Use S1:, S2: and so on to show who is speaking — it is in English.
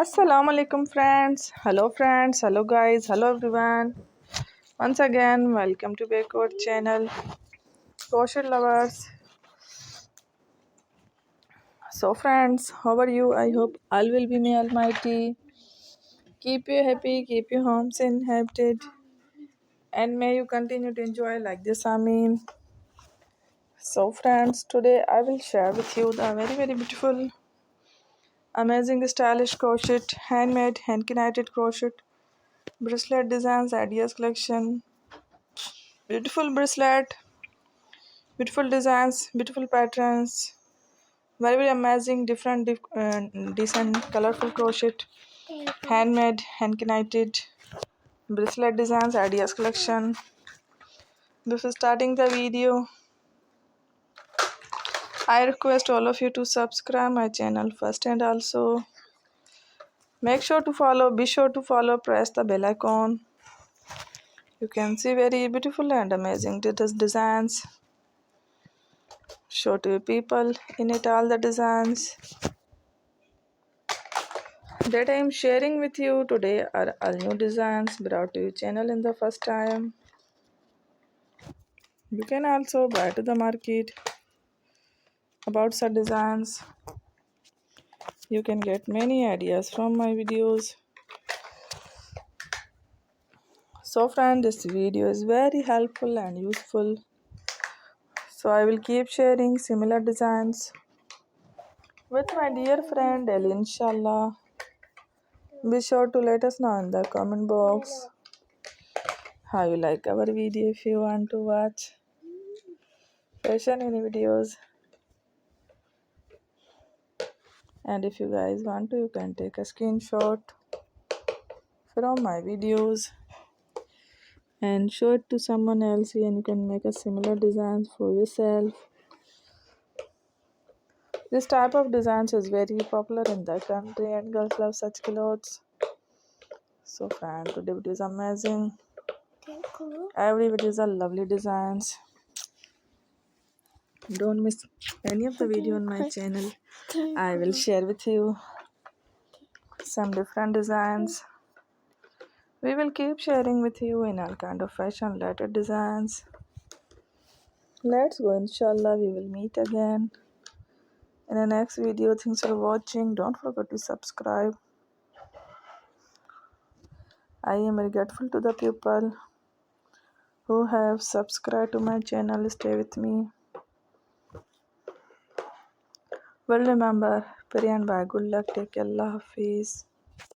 S1: Assalamu alaikum friends, hello guys, hello everyone. Once again, welcome to Backward channel, crochet lovers. So friends, how are you? I hope all will be may almighty. Keep you happy, keep your homes inhabited, and may you continue to enjoy like this. So friends, today I will share with you the very beautiful, amazing, stylish crochet, handmade, hand knitted crochet bracelet designs, ideas collection. Beautiful bracelet, beautiful designs, beautiful patterns, very amazing, different, decent, colorful crochet, handmade, hand knitted bracelet designs, ideas collection. Before starting the video, I request all of you to subscribe my channel first, and also be sure to follow, press the bell icon. You can see very beautiful and amazing designs. Show to people in it all the designs that I am sharing with you today are all new designs brought to your channel in the first time. You can also buy to the market about such designs. You can get many ideas from my videos. So friend, this video is very helpful and useful. So I will keep sharing similar designs with my dear friend daily, inshallah. Be sure to let us know in the comment box how you like our video. If you want to watch fashion any videos, and if you guys want to, you can take a screenshot from my videos and show it to someone else, and you can make a similar designs for yourself. This type of designs is very popular in the country and girls love such clothes. So friend, today video is amazing. Every video is a lovely designs. Don't miss any of the video on my channel. I will share with you some different designs. We will keep sharing with you in all kind of fashion related designs. Let's go, inshallah. We will meet again in the next video. Thanks for watching. Don't forget to subscribe. I am very grateful to the people who have subscribed to my channel. Stay with me. Well, remember, pray and bye. Good luck. Take care. Allah Hafiz.